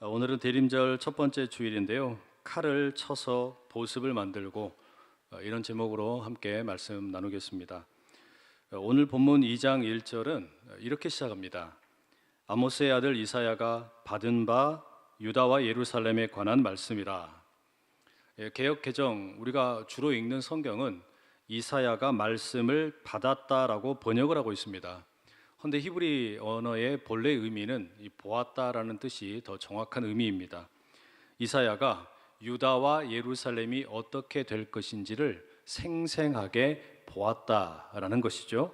오늘은 대림절 첫 번째 주일인데요. 칼을 쳐서 보습을 만들고 이런 제목으로 함께 말씀 나누겠습니다. 오늘 본문 2장 1절은 이렇게 시작합니다. 아모스의 아들 이사야가 받은 바 유다와 예루살렘에 관한 말씀이라. 개역 개정 우리가 주로 읽는 성경은 이사야가 말씀을 받았다라고 번역을 하고 있습니다. 그런데 히브리 언어의 본래 의미는 보았다라는 뜻이 더 정확한 의미입니다. 이사야가 유다와 예루살렘이 어떻게 될 것인지를 생생하게 보았다라는 것이죠.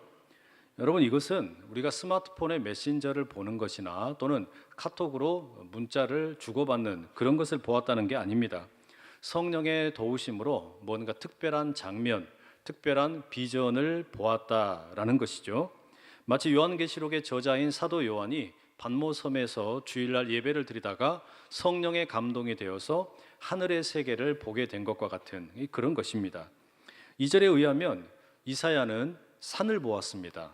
여러분, 이것은 우리가 스마트폰의 메신저를 보는 것이나 또는 카톡으로 문자를 주고받는 그런 것을 보았다는 게 아닙니다. 성령의 도우심으로 뭔가 특별한 장면, 특별한 비전을 보았다라는 것이죠. 마치 요한계시록의 저자인 사도 요한이 pat모섬에서 주일날 예배를 드리다가 성령의 감동이 되어서 하늘의 세계를 보게 된 것과 같은 그런 것입니다. 2절에 의하면 이사야는 산을 보았습니다.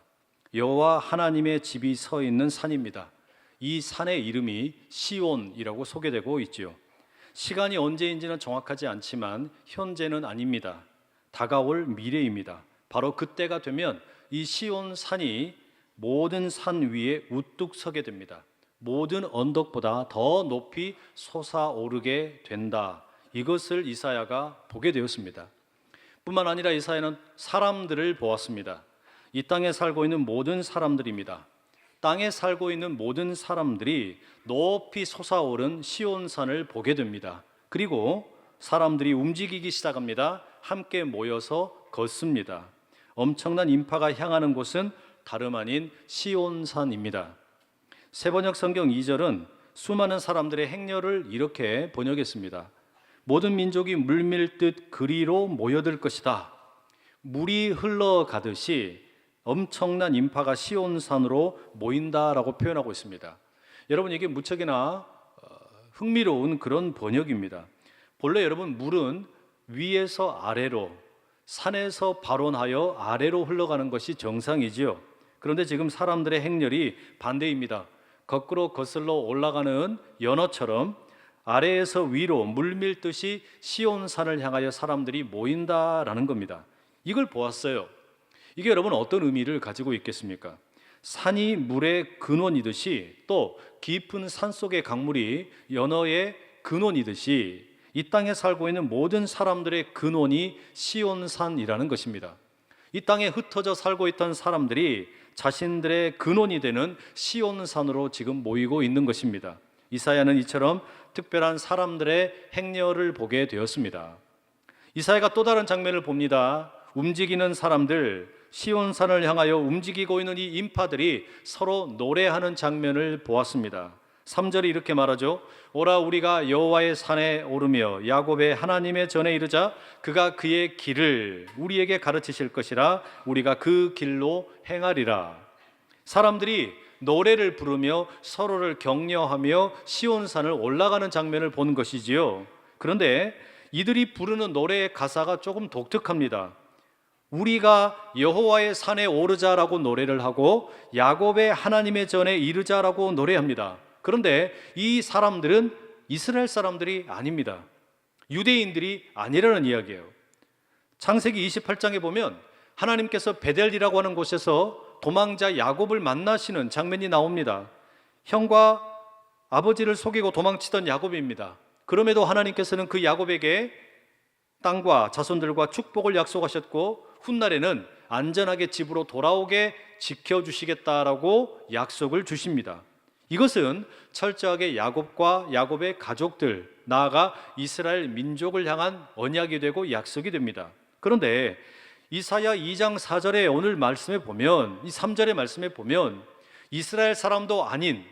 여호와 하나님의 집이 서 있는 산입니다. 이 산의 이름이 시온이라고 소개되고 있지요. 시간이 언제인지는 정확하지 않지만 현재는 아닙니다. 다가올 미래입니다. 바로 그때가 되면 이 시온 산이 모든 산 위에 우뚝 서게 됩니다. 모든 언덕보다 더 높이 솟아오르게 된다. 이것을 이사야가 보게 되었습니다. 뿐만 아니라 이사야는 사람들을 보았습니다. 이 땅에 살고 있는 모든 사람들입니다. 땅에 살고 있는 모든 사람들이 높이 솟아오른 시온산을 보게 됩니다. 그리고 사람들이 움직이기 시작합니다. 함께 모여서 걷습니다. 엄청난 인파가 향하는 곳은 다름 아닌 시온산입니다. 세번역 성경 2절은 수많은 사람들의 행렬을 이렇게 번역했습니다. 모든 민족이 물밀듯 그리로 모여들 것이다. 물이 흘러가듯이 엄청난 인파가 시온산으로 모인다라고 표현하고 있습니다. 여러분, 이게 무척이나 흥미로운 그런 번역입니다. 본래 여러분, 물은 위에서 아래로, 산에서 발원하여 아래로 흘러가는 것이 정상이지요. 그런데 지금 사람들의 행렬이 반대입니다. 거꾸로 거슬러 올라가는 연어처럼 아래에서 위로 물밀듯이 시온산을 향하여 사람들이 모인다라는 겁니다. 이걸 보았어요. 이게 여러분 어떤 의미를 가지고 있겠습니까? 산이 물의 근원이듯이 또 깊은 산속의 강물이 연어의 근원이듯이 이 땅에 살고 있는 모든 사람들의 근원이 시온산이라는 것입니다. 이 땅에 흩어져 살고 있던 사람들이 자신들의 근원이 되는 시온산으로 지금 모이고 있는 것입니다. 이사야는 이처럼 특별한 사람들의 행렬을 보게 되었습니다. 이사야가 또 다른 장면을 봅니다. 움직이는 사람들, 시온산을 향하여 움직이고 있는 이 인파들이 서로 노래하는 장면을 보았습니다. 3절이 이렇게 말하죠. 오라 우리가 여호와의 산에 오르며 야곱의 하나님의 전에 이르자 그가 그의 길을 우리에게 가르치실 것이라 우리가 그 길로 행하리라. 사람들이 노래를 부르며 서로를 격려하며 시온산을 올라가는 장면을 본 것이지요. 그런데 이들이 부르는 노래의 가사가 조금 독특합니다. 우리가 여호와의 산에 오르자라고 노래를 하고 야곱의 하나님의 전에 이르자라고 노래합니다. 그런데 이 사람들은 이스라엘 사람들이 아닙니다. 유대인들이 아니라는 이야기예요. 창세기 28장에 보면 하나님께서 베델이라고 하는 곳에서 도망자 야곱을 만나시는 장면이 나옵니다. 형과 아버지를 속이고 도망치던 야곱입니다. 그럼에도 하나님께서는 그 야곱에게 땅과 자손들과 축복을 약속하셨고 훗날에는 안전하게 집으로 돌아오게 지켜주시겠다라고 약속을 주십니다. 이것은 철저하게 야곱과 야곱의 가족들, 나아가 이스라엘 민족을 향한 언약이 되고 약속이 됩니다. 그런데 이사야 2장 4절에 오늘 말씀에 보면, 이 3절의 말씀에 보면 이스라엘 사람도 아닌,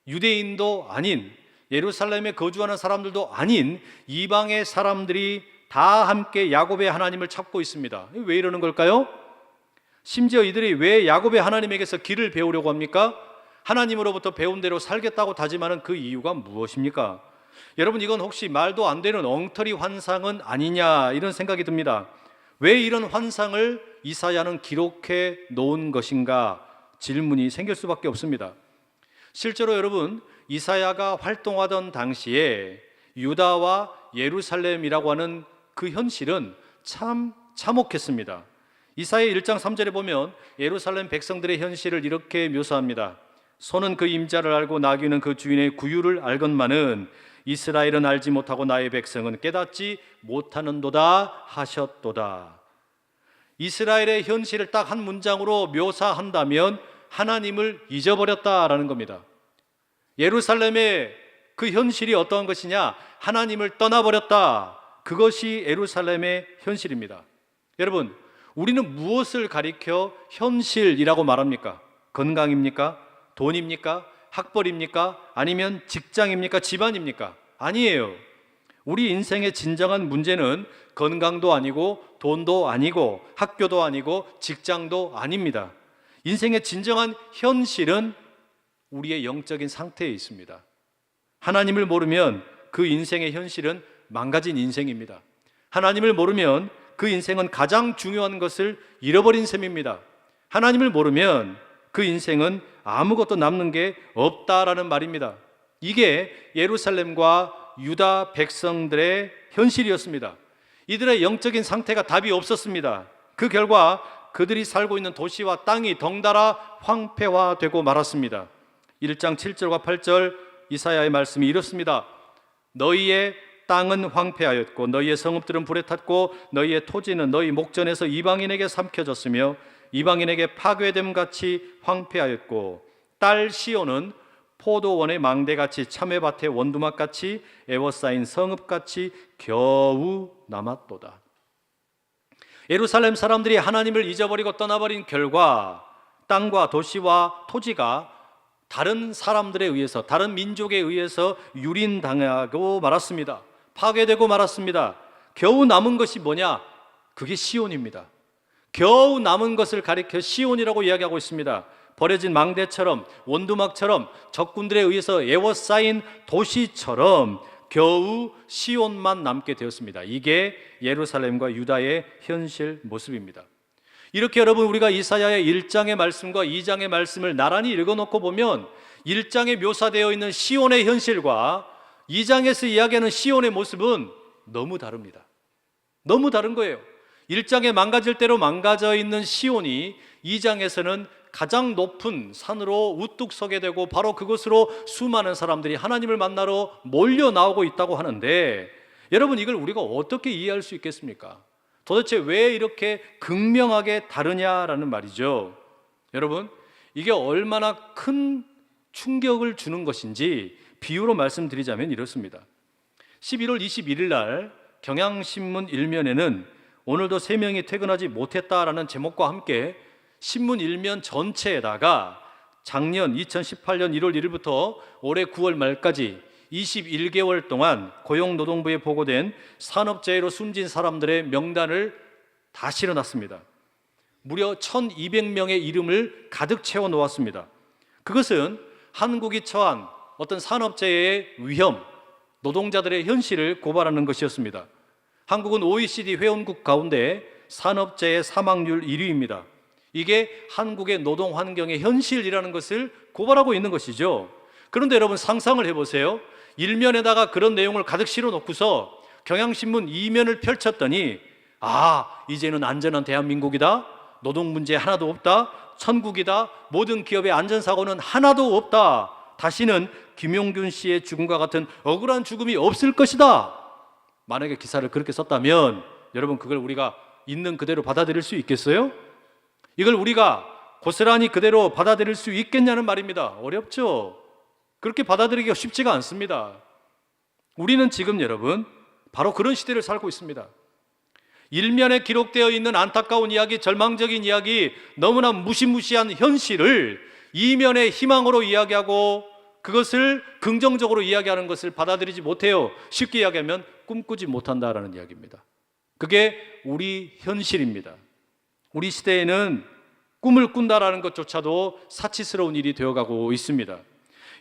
유대인도 아닌, 예루살렘에 거주하는 사람들도 아닌 이방의 사람들이 다 함께 야곱의 하나님을 찾고 있습니다. 왜 이러는 걸까요? 심지어 이들이 왜 야곱의 하나님에게서 길을 배우려고 합니까? 하나님으로부터 배운 대로 살겠다고 다짐하는 그 이유가 무엇입니까? 여러분, 이건 혹시 말도 안 되는 엉터리 환상은 아니냐 이런 생각이 듭니다. 왜 이런 환상을 이사야는 기록해 놓은 것인가 질문이 생길 수밖에 없습니다. 실제로 여러분, 이사야가 활동하던 당시에 유다와 예루살렘이라고 하는 그 현실은 참 참혹했습니다. 이사야 1장 3절에 보면 예루살렘 백성들의 현실을 이렇게 묘사합니다. 소는 그 임자를 알고 나귀는 그 주인의 구유를 알건만은 이스라엘은 알지 못하고 나의 백성은 깨닫지 못하는도다 하셨도다. 이스라엘의 현실을 딱 한 문장으로 묘사한다면 하나님을 잊어버렸다라는 겁니다. 예루살렘의 그 현실이 어떤 것이냐? 하나님을 떠나버렸다. 그것이 예루살렘의 현실입니다. 여러분, 우리는 무엇을 가리켜 현실이라고 말합니까? 건강입니까? 돈입니까? 학벌입니까? 아니면 직장입니까? 집안입니까? 아니에요. 우리 인생의 진정한 문제는 건강도 아니고 돈도 아니고 학교도 아니고 직장도 아닙니다. 인생의 진정한 현실은 우리의 영적인 상태에 있습니다. 하나님을 모르면 그 인생의 현실은 망가진 인생입니다. 하나님을 모르면 그 인생은 가장 중요한 것을 잃어버린 셈입니다. 하나님을 모르면 그 인생은 아무것도 남는 게 없다라는 말입니다. 이게 예루살렘과 유다 백성들의 현실이었습니다. 이들의 영적인 상태가 답이 없었습니다. 그 결과 그들이 살고 있는 도시와 땅이 덩달아 황폐화되고 말았습니다. 1장 7절과 8절 이사야의 말씀이 이렇습니다. 너희의 땅은 황폐하였고 너희의 성읍들은 불에 탔고 너희의 토지는 너희 목전에서 이방인에게 삼켜졌으며 이방인에게 파괴됨 같이 황폐하였고 딸 시온은 포도원의 망대같이 참외밭의 원두막같이 애워싸인 성읍같이 겨우 남았도다. 예루살렘 사람들이 하나님을 잊어버리고 떠나버린 결과 땅과 도시와 토지가 다른 사람들에 의해서, 다른 민족에 의해서 유린당하고 말았습니다. 파괴되고 말았습니다. 겨우 남은 것이 뭐냐? 그게 시온입니다. 겨우 남은 것을 가리켜 시온이라고 이야기하고 있습니다. 버려진 망대처럼, 원두막처럼, 적군들에 의해서 에워싸인 도시처럼 겨우 시온만 남게 되었습니다. 이게 예루살렘과 유다의 현실 모습입니다. 이렇게 여러분, 우리가 이사야의 1장의 말씀과 2장의 말씀을 나란히 읽어놓고 보면 1장에 묘사되어 있는 시온의 현실과 2장에서 이야기하는 시온의 모습은 너무 다릅니다. 너무 다른 거예요. 1장에 망가질 대로 망가져 있는 시온이 2장에서는 가장 높은 산으로 우뚝 서게 되고 바로 그곳으로 수많은 사람들이 하나님을 만나러 몰려 나오고 있다고 하는데, 여러분, 이걸 우리가 어떻게 이해할 수 있겠습니까? 도대체 왜 이렇게 극명하게 다르냐라는 말이죠. 여러분, 이게 얼마나 큰 충격을 주는 것인지 비유로 말씀드리자면 이렇습니다. 11월 21일 날 경향신문 1면에는 오늘도 3명이 퇴근하지 못했다라는 제목과 함께 신문 1면 전체에다가 작년 2018년 1월 1일부터 올해 9월 말까지 21개월 동안 고용노동부에 보고된 산업재해로 숨진 사람들의 명단을 다 실어놨습니다. 무려 1200명의 이름을 가득 채워 놓았습니다. 그것은 한국이 처한 어떤 산업재해의 위험, 노동자들의 현실을 고발하는 것이었습니다. 한국은 OECD 회원국 가운데 산업재해 사망률 1위입니다. 이게 한국의 노동 환경의 현실이라는 것을 고발하고 있는 것이죠. 그런데 여러분, 상상을 해보세요. 1면에다가 그런 내용을 가득 실어놓고서 경향신문 2면을 펼쳤더니, 이제는 안전한 대한민국이다, 노동 문제 하나도 없다, 천국이다, 모든 기업의 안전사고는 하나도 없다, 다시는 김용균 씨의 죽음과 같은 억울한 죽음이 없을 것이다. 만약에 기사를 그렇게 썼다면 여러분, 그걸 우리가 있는 그대로 받아들일 수 있겠어요? 이걸 우리가 고스란히 그대로 받아들일 수 있겠냐는 말입니다. 어렵죠? 그렇게 받아들이기가 쉽지가 않습니다. 우리는 지금 여러분, 바로 그런 시대를 살고 있습니다. 1면에 기록되어 있는 안타까운 이야기, 절망적인 이야기, 너무나 무시무시한 현실을 2면의 희망으로 이야기하고 그것을 긍정적으로 이야기하는 것을 받아들이지 못해요. 쉽게 이야기하면 꿈꾸지 못한다라는 이야기입니다. 그게 우리 현실입니다. 우리 시대에는 꿈을 꾼다라는 것조차도 사치스러운 일이 되어가고 있습니다.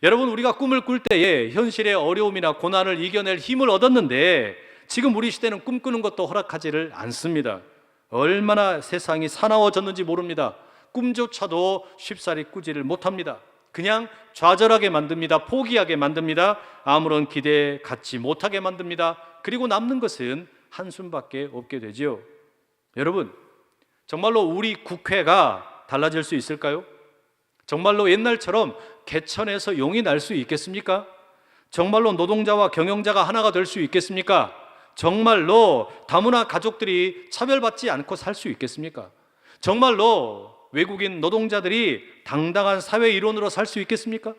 여러분, 우리가 꿈을 꿀 때에 현실의 어려움이나 고난을 이겨낼 힘을 얻었는데 지금 우리 시대는 꿈꾸는 것도 허락하지를 않습니다. 얼마나 세상이 사나워졌는지 모릅니다. 꿈조차도 쉽사리 꾸지를 못합니다. 그냥 좌절하게 만듭니다. 포기하게 만듭니다. 아무런 기대 갖지 못하게 만듭니다. 그리고 남는 것은 한숨밖에 없게 되지요. 여러분, 정말로 우리 국회가 달라질 수 있을까요? 정말로 옛날처럼 개천에서 용이 날 수 있겠습니까? 정말로 노동자와 경영자가 하나가 될 수 있겠습니까? 정말로 다문화 가족들이 차별받지 않고 살 수 있겠습니까? 정말로 외국인 노동자들이 당당한 사회 일원으로 살 수 있겠습니까?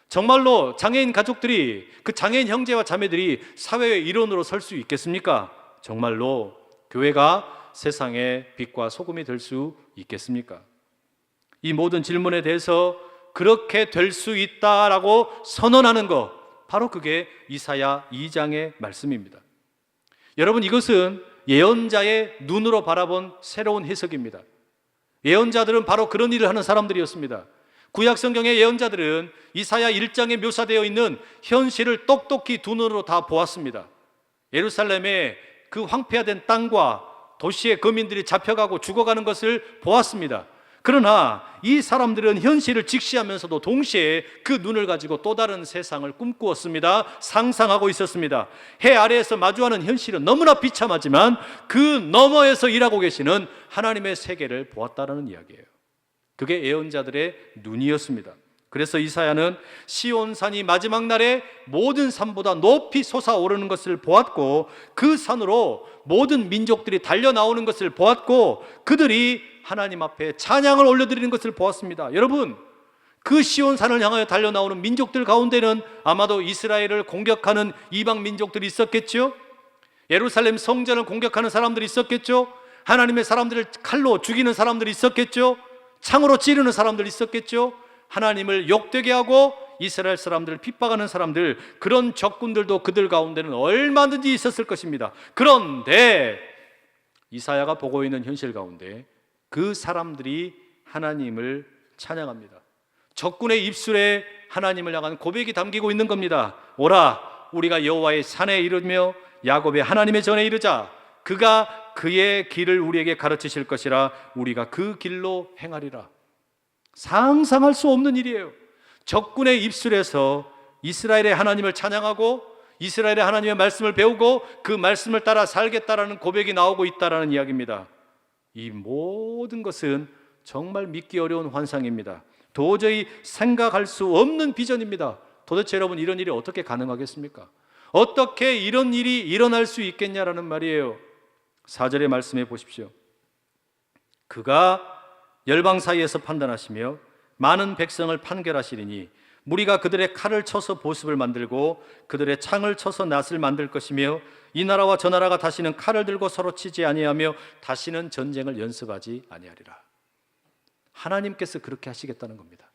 정말로 장애인 가족들이, 그 장애인 형제와 자매들이 사회의 일원으로 설 수 있겠습니까? 정말로 교회가 세상의 빛과 소금이 될 수 있겠습니까? 이 모든 질문에 대해서 그렇게 될 수 있다라고 선언하는 것, 바로 그게 이사야 2장의 말씀입니다. 여러분, 이것은 예언자의 눈으로 바라본 새로운 해석입니다. 예언자들은 바로 그런 일을 하는 사람들이었습니다. 구약 성경의 예언자들은 이사야 1장에 묘사되어 있는 현실을 똑똑히 두 눈으로 다 보았습니다. 예루살렘의 그 황폐화된 땅과 도시의 거민들이 잡혀가고 죽어가는 것을 보았습니다. 그러나 이 사람들은 현실을 직시하면서도 동시에 그 눈을 가지고 또 다른 세상을 꿈꾸었습니다. 상상하고 있었습니다. 해 아래에서 마주하는 현실은 너무나 비참하지만 그 너머에서 일하고 계시는 하나님의 세계를 보았다는 이야기예요. 그게 예언자들의 눈이었습니다. 그래서 이사야는 시온산이 마지막 날에 모든 산보다 높이 솟아오르는 것을 보았고, 그 산으로 모든 민족들이 달려나오는 것을 보았고, 그들이 하나님 앞에 찬양을 올려드리는 것을 보았습니다. 여러분, 그 시온산을 향하여 달려나오는 민족들 가운데는 아마도 이스라엘을 공격하는 이방 민족들이 있었겠죠. 예루살렘 성전을 공격하는 사람들이 있었겠죠. 하나님의 사람들을 칼로 죽이는 사람들이 있었겠죠. 창으로 찌르는 사람들이 있었겠죠. 하나님을 욕되게 하고 이스라엘 사람들을 핍박하는 사람들, 그런 적군들도 그들 가운데는 얼마든지 있었을 것입니다. 그런데 이사야가 보고 있는 현실 가운데 그 사람들이 하나님을 찬양합니다. 적군의 입술에 하나님을 향한 고백이 담기고 있는 겁니다. 오라, 우리가 여호와의 산에 이르며 야곱의 하나님의 전에 이르자. 그가 그의 길을 우리에게 가르치실 것이라. 우리가 그 길로 행하리라. 상상할 수 없는 일이에요. 적군의 입술에서 이스라엘의 하나님을 찬양하고 이스라엘의 하나님의 말씀을 배우고 그 말씀을 따라 살겠다라는 고백이 나오고 있다라는 이야기입니다. 이 모든 것은 정말 믿기 어려운 환상입니다. 도저히 생각할 수 없는 비전입니다. 도대체 여러분, 이런 일이 어떻게 가능하겠습니까? 어떻게 이런 일이 일어날 수 있겠냐라는 말이에요. 4절의 말씀해 보십시오. 그가 열방 사이에서 판단하시며 많은 백성을 판결하시리니 무리가 그들의 칼을 쳐서 보습을 만들고 그들의 창을 쳐서 낫을 만들 것이며 이 나라와 저 나라가 다시는 칼을 들고 서로 치지 아니하며 다시는 전쟁을 연습하지 아니하리라. 하나님께서 그렇게 하시겠다는 겁니다.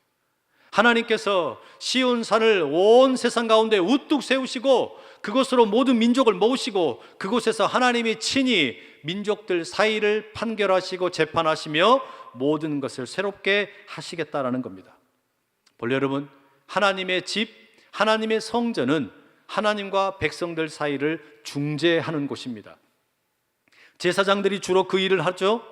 하나님께서 시온산을 온 세상 가운데 우뚝 세우시고 그곳으로 모든 민족을 모으시고 그곳에서 하나님이 친히 민족들 사이를 판결하시고 재판하시며 모든 것을 새롭게 하시겠다라는 겁니다. 본래 여러분, 하나님의 집, 하나님의 성전은 하나님과 백성들 사이를 중재하는 곳입니다. 제사장들이 주로 그 일을 하죠.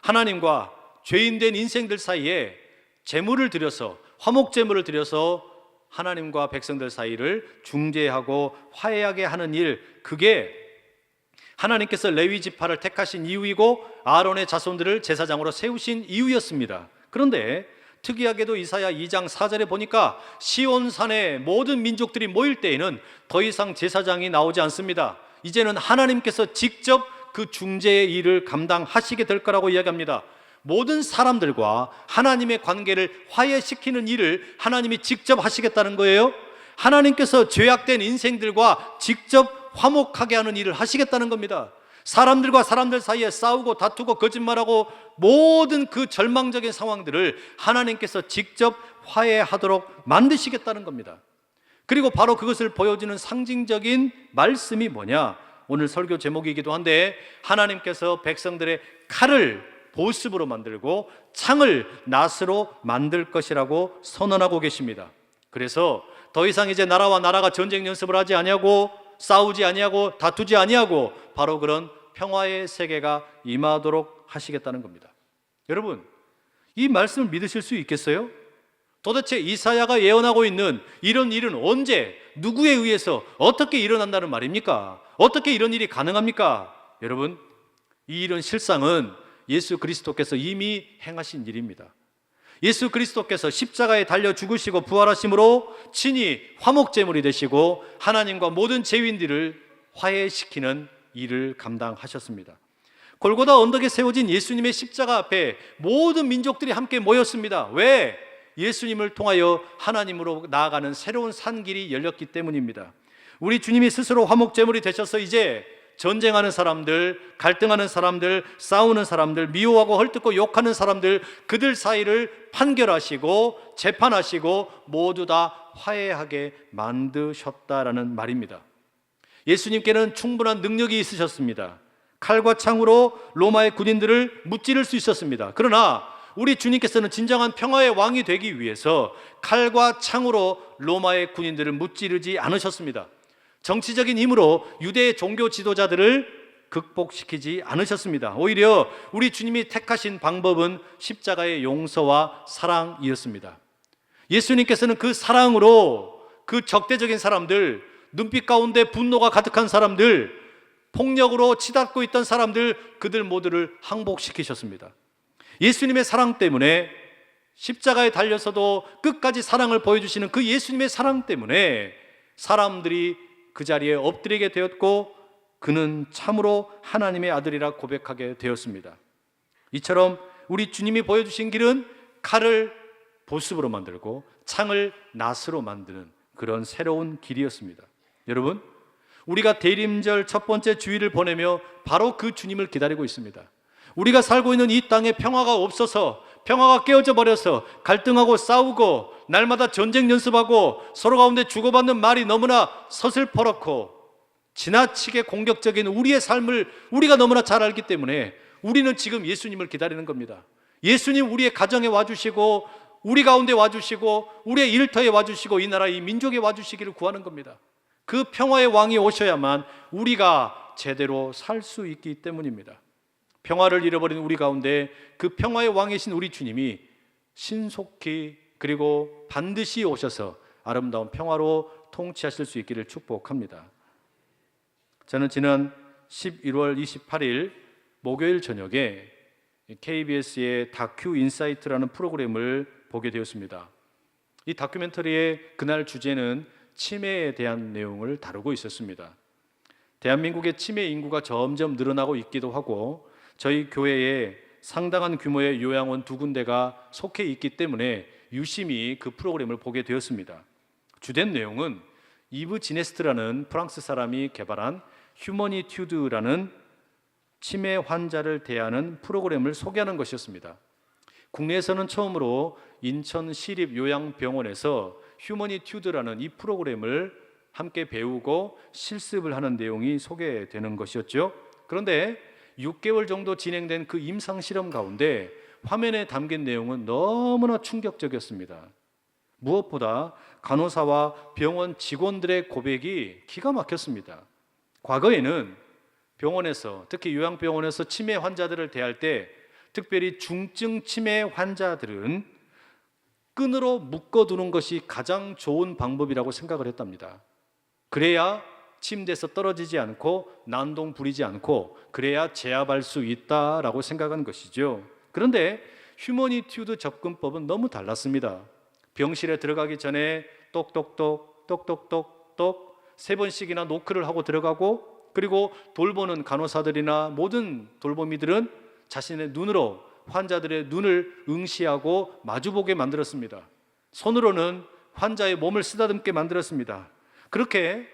하나님과 죄인된 인생들 사이에 제물을 드려서, 화목 제물을 드려서 하나님과 백성들 사이를 중재하고 화해하게 하는 일, 그게 하나님께서 레위 지파를 택하신 이유이고 아론의 자손들을 제사장으로 세우신 이유였습니다. 그런데 특이하게도 이사야 2장 4절에 보니까 시온산에 모든 민족들이 모일 때에는 더 이상 제사장이 나오지 않습니다. 이제는 하나님께서 직접 그 중재의 일을 감당하시게 될 거라고 이야기합니다. 모든 사람들과 하나님의 관계를 화해시키는 일을 하나님이 직접 하시겠다는 거예요. 하나님께서 죄악된 인생들과 직접 화목하게 하는 일을 하시겠다는 겁니다. 사람들과 사람들 사이에 싸우고 다투고 거짓말하고 모든 그 절망적인 상황들을 하나님께서 직접 화해하도록 만드시겠다는 겁니다. 그리고 바로 그것을 보여주는 상징적인 말씀이 뭐냐? 오늘 설교 제목이기도 한데, 하나님께서 백성들의 칼을 보습으로 만들고 창을 낫으로 만들 것이라고 선언하고 계십니다. 그래서 더 이상 이제 나라와 나라가 전쟁 연습을 하지 아니하고 싸우지 아니하고 다투지 아니하고 바로 그런 평화의 세계가 임하도록 하시겠다는 겁니다. 여러분, 이 말씀을 믿으실 수 있겠어요? 도대체 이사야가 예언하고 있는 이런 일은 언제, 누구에 의해서 어떻게 일어난다는 말입니까? 어떻게 이런 일이 가능합니까? 여러분, 이 일은 실상은 예수 그리스도께서 이미 행하신 일입니다. 예수 그리스도께서 십자가에 달려 죽으시고 부활하심으로 친히 화목제물이 되시고 하나님과 모든 죄인들을 화해시키는 일을 감당하셨습니다. 골고다 언덕에 세워진 예수님의 십자가 앞에 모든 민족들이 함께 모였습니다. 왜? 예수님을 통하여 하나님으로 나아가는 새로운 산길이 열렸기 때문입니다. 우리 주님이 스스로 화목제물이 되셔서 이제 전쟁하는 사람들, 갈등하는 사람들, 싸우는 사람들, 미워하고 헐뜯고 욕하는 사람들, 그들 사이를 판결하시고 재판하시고 모두 다 화해하게 만드셨다라는 말입니다. 예수님께는 충분한 능력이 있으셨습니다. 칼과 창으로 로마의 군인들을 무찌를 수 있었습니다. 그러나 우리 주님께서는 진정한 평화의 왕이 되기 위해서 칼과 창으로 로마의 군인들을 무찌르지 않으셨습니다. 정치적인 힘으로 유대의 종교 지도자들을 극복시키지 않으셨습니다. 오히려 우리 주님이 택하신 방법은 십자가의 용서와 사랑이었습니다. 예수님께서는 그 사랑으로 그 적대적인 사람들, 눈빛 가운데 분노가 가득한 사람들, 폭력으로 치닫고 있던 사람들, 그들 모두를 항복시키셨습니다. 예수님의 사랑 때문에, 십자가에 달려서도 끝까지 사랑을 보여주시는 그 예수님의 사랑 때문에 사람들이 그 자리에 엎드리게 되었고 그는 참으로 하나님의 아들이라 고백하게 되었습니다. 이처럼 우리 주님이 보여주신 길은 칼을 보습으로 만들고 창을 낫으로 만드는 그런 새로운 길이었습니다. 여러분, 우리가 대림절 첫 번째 주일을 보내며 바로 그 주님을 기다리고 있습니다. 우리가 살고 있는 이 땅에 평화가 없어서, 평화가 깨어져 버려서 갈등하고 싸우고 날마다 전쟁 연습하고 서로 가운데 주고받는 말이 너무나 서슬퍼렇고 지나치게 공격적인 우리의 삶을 우리가 너무나 잘 알기 때문에 우리는 지금 예수님을 기다리는 겁니다. 예수님 우리의 가정에 와주시고 우리 가운데 와주시고 우리의 일터에 와주시고 이 나라 이 민족에 와주시기를 구하는 겁니다. 그 평화의 왕이 오셔야만 우리가 제대로 살 수 있기 때문입니다. 평화를 잃어버린 우리 가운데 그 평화의 왕이신 우리 주님이 신속히 그리고 반드시 오셔서 아름다운 평화로 통치하실 수 있기를 축복합니다. 저는 지난 11월 28일 목요일 저녁에 KBS의 다큐 인사이트라는 프로그램을 보게 되었습니다. 이 다큐멘터리의 그날 주제는 치매에 대한 내용을 다루고 있었습니다. 대한민국의 치매 인구가 점점 늘어나고 있기도 하고 저희 교회에 상당한 규모의 요양원 2군데가 속해 있기 때문에 유심히 그 프로그램을 보게 되었습니다. 주된 내용은 이브 지네스트라는 프랑스 사람이 개발한 휴머니튜드라는 치매 환자를 대하는 프로그램을 소개하는 것이었습니다. 국내에서는 처음으로 인천 시립요양병원에서 휴머니튜드라는 이 프로그램을 함께 배우고 실습을 하는 내용이 소개되는 것이었죠. 그런데 6개월 정도 진행된 그 임상실험 가운데 화면에 담긴 내용은 너무나 충격적이었습니다. 무엇보다 간호사와 병원 직원들의 고백이 기가 막혔습니다. 과거에는 병원에서, 특히 요양병원에서 치매 환자들을 대할 때 특별히 중증 치매 환자들은 끈으로 묶어두는 것이 가장 좋은 방법이라고 생각을 했답니다. 그래야 침대에서 떨어지지 않고 난동 부리지 않고 그래야 재압할 수 있다라고 생각한 것이죠. 그런데 휴머니튜드 접근법은 너무 달랐습니다. 병실에 들어가기 전에 똑똑똑 똑똑똑똑 3번씩이나 노크를 하고 들어가고, 그리고 돌보는 간호사들이나 모든 돌보미들은 자신의 눈으로 환자들의 눈을 응시하고 마주보게 만들었습니다. 손으로는 환자의 몸을 쓰다듬게 만들었습니다. 그렇게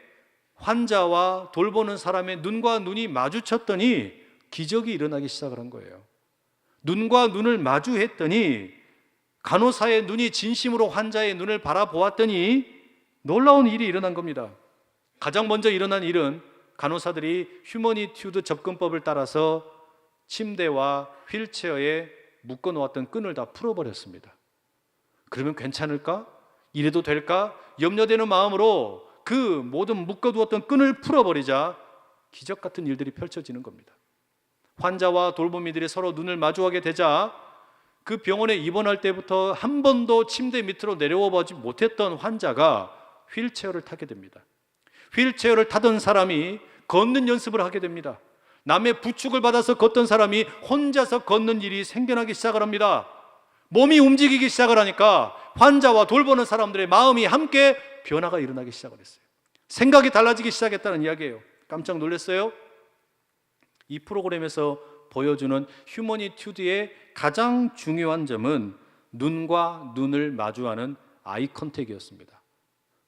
환자와 돌보는 사람의 눈과 눈이 마주쳤더니 기적이 일어나기 시작을 한 거예요. 눈과 눈을 마주했더니 간호사의 눈이 진심으로 환자의 눈을 바라보았더니 놀라운 일이 일어난 겁니다. 가장 먼저 일어난 일은 간호사들이 휴머니튜드 접근법을 따라서 침대와 휠체어에 묶어놓았던 끈을 다 풀어버렸습니다. 그러면 괜찮을까? 이래도 될까? 염려되는 마음으로 그 모든 묶어두었던 끈을 풀어버리자 기적 같은 일들이 펼쳐지는 겁니다. 환자와 돌보미들이 서로 눈을 마주하게 되자 그 병원에 입원할 때부터 한 번도 침대 밑으로 내려와 보지 못했던 환자가 휠체어를 타게 됩니다. 휠체어를 타던 사람이 걷는 연습을 하게 됩니다. 남의 부축을 받아서 걷던 사람이 혼자서 걷는 일이 생겨나기 시작을 합니다. 몸이 움직이기 시작을 하니까 환자와 돌보는 사람들의 마음이 함께 변화가 일어나기 시작을 했어요. 생각이 달라지기 시작했다는 이야기예요. 깜짝 놀랐어요? 이 프로그램에서 보여주는 휴머니튜드의 가장 중요한 점은 눈과 눈을 마주하는 아이 컨택이었습니다.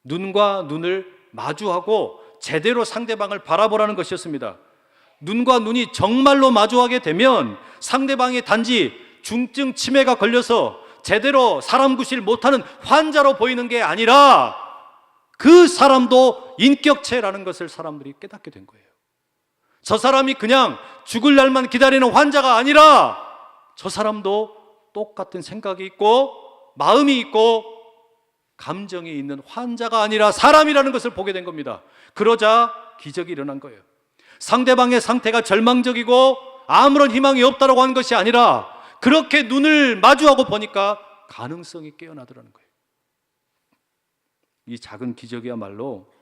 눈과 눈을 마주하고 제대로 상대방을 바라보라는 것이었습니다. 눈과 눈이 정말로 마주하게 되면 상대방이 단지 중증 치매가 걸려서 제대로 사람 구실 못하는 환자로 보이는 게 아니라 그 사람도 인격체라는 것을 사람들이 깨닫게 된 거예요. 저 사람이 그냥 죽을 날만 기다리는 환자가 아니라 저 사람도 똑같은 생각이 있고 마음이 있고 감정이 있는 환자가 아니라 사람이라는 것을 보게 된 겁니다. 그러자 기적이 일어난 거예요. 상대방의 상태가 절망적이고 아무런 희망이 없다고 하는 것이 아니라 그렇게 눈을 마주하고 보니까 가능성이 깨어나더라는 거예요. 이 작은 기적이야말로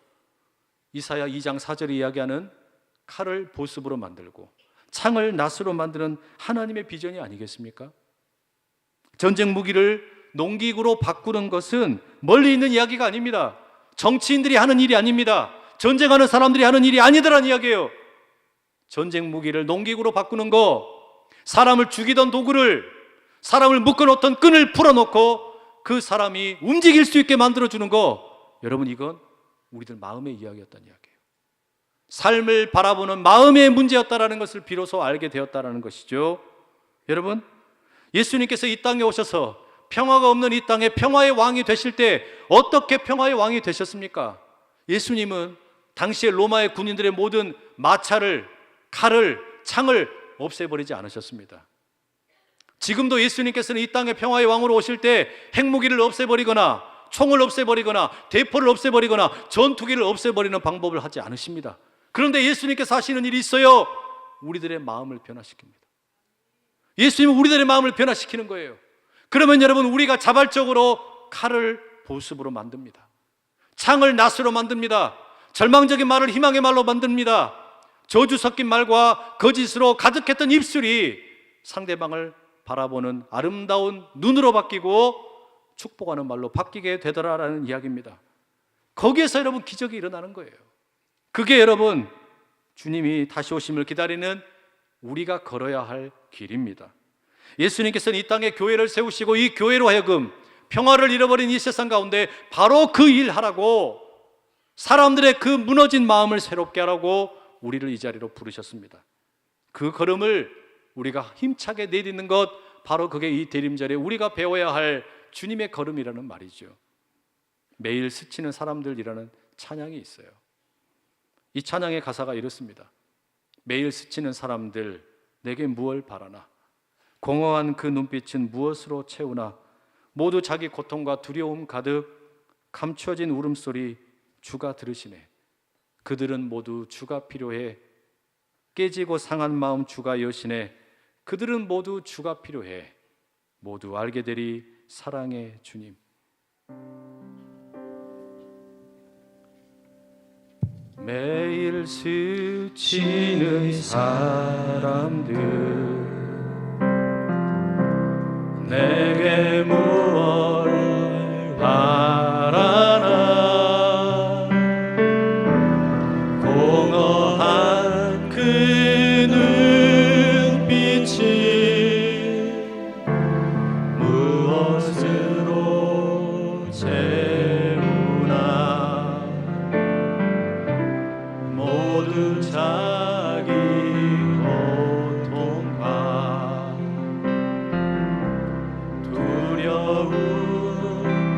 이사야 2장 4절이 이야기하는 칼을 보습으로 만들고 창을 낫으로 만드는 하나님의 비전이 아니겠습니까? 전쟁 무기를 농기구로 바꾸는 것은 멀리 있는 이야기가 아닙니다. 정치인들이 하는 일이 아닙니다. 전쟁하는 사람들이 하는 일이 아니더란 이야기예요. 전쟁 무기를 농기구로 바꾸는 거, 사람을 죽이던 도구를, 사람을 묶어놓던 끈을 풀어놓고 그 사람이 움직일 수 있게 만들어주는 거, 여러분 이건 우리들 마음의 이야기였다는 이야기예요. 삶을 바라보는 마음의 문제였다라는 것을 비로소 알게 되었다라는 것이죠. 여러분, 예수님께서 이 땅에 오셔서 평화가 없는 이 땅에 평화의 왕이 되실 때 어떻게 평화의 왕이 되셨습니까? 예수님은 당시에 로마의 군인들의 모든 마차를, 칼을, 창을 없애버리지 않으셨습니다. 지금도 예수님께서는 이 땅에 평화의 왕으로 오실 때 핵무기를 없애버리거나 총을 없애버리거나 대포를 없애버리거나 전투기를 없애버리는 방법을 하지 않으십니다. 그런데 예수님께서 하시는 일이 있어요. 우리들의 마음을 변화시킵니다. 예수님은 우리들의 마음을 변화시키는 거예요. 그러면 여러분, 우리가 자발적으로 칼을 보습으로 만듭니다. 창을 낫으로 만듭니다. 절망적인 말을 희망의 말로 만듭니다. 저주 섞인 말과 거짓으로 가득했던 입술이 상대방을 바라보는 아름다운 눈으로 바뀌고 축복하는 말로 바뀌게 되더라라는 이야기입니다. 거기에서 여러분 기적이 일어나는 거예요. 그게 여러분 주님이 다시 오심을 기다리는 우리가 걸어야 할 길입니다. 예수님께서는 이 땅에 교회를 세우시고 이 교회로 하여금 평화를 잃어버린 이 세상 가운데 바로 그 일 하라고, 사람들의 그 무너진 마음을 새롭게 하라고 우리를 이 자리로 부르셨습니다. 그 걸음을 우리가 힘차게 내딛는 것, 바로 그게 이 대림절에 우리가 배워야 할 주님의 걸음이라는 말이죠. 매일 스치는 사람들이라는 찬양이 있어요. 이 찬양의 가사가 이렇습니다. 매일 스치는 사람들, 내게 무엇을 바라나? 공허한 그 눈빛은 무엇으로 채우나? 모두 자기 고통과 두려움 가득 감추어진 울음소리 주가 들으시네. 그들은 모두 주가 필요해. 깨지고 상한 마음 주가 여시네. 그들은 모두 주가 필요해. 모두 알게 되리 사랑의 주님. 매일 스치는 사람들, 내게 무엇을 바라나? 공허한 그 눈빛이 무엇으로 채우나? 모두 자기 고통과 두려움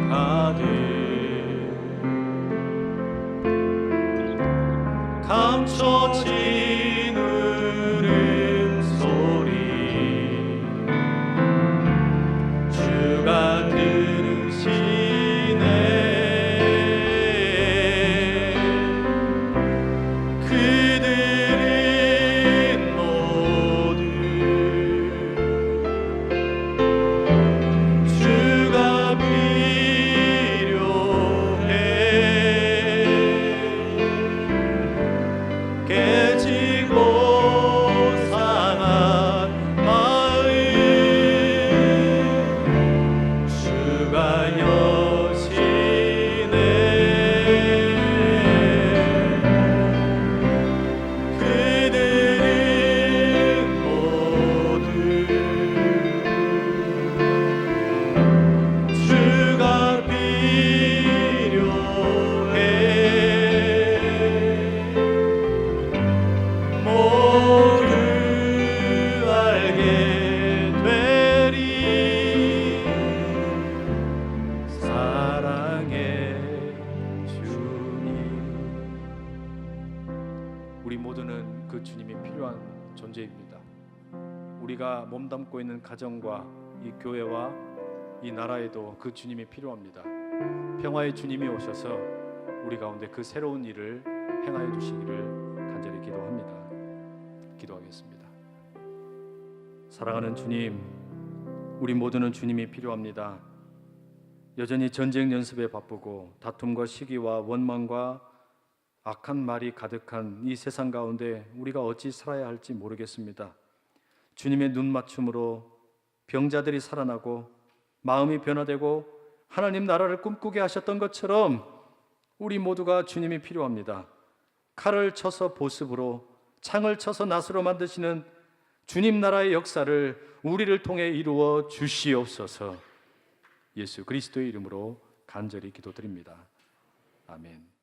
가득 감춰진 울음소리 주가 들으시네. 그들은 모두 우리 모두는 그 주님이 필요한 존재입니다. 우리가 몸담고 있는 가정과 이 교회와 이 나라에도 그 주님이 필요합니다. 평화의 주님이 오셔서 우리 가운데 그 새로운 일을 행하여 주시기를 간절히 기도합니다. 기도하겠습니다. 사랑하는 주님, 우리 모두는 주님이 필요합니다. 여전히 전쟁 연습에 바쁘고 다툼과 시기와 원망과 악한 말이 가득한 이 세상 가운데 우리가 어찌 살아야 할지 모르겠습니다. 주님의 눈 맞춤으로 병자들이 살아나고 마음이 변화되고 하나님 나라를 꿈꾸게 하셨던 것처럼 우리 모두가 주님이 필요합니다. 칼을 쳐서 보습으로, 창을 쳐서 낫으로 만드시는 주님 나라의 역사를 우리를 통해 이루어 주시옵소서. 예수 그리스도의 이름으로 간절히 기도드립니다. 아멘.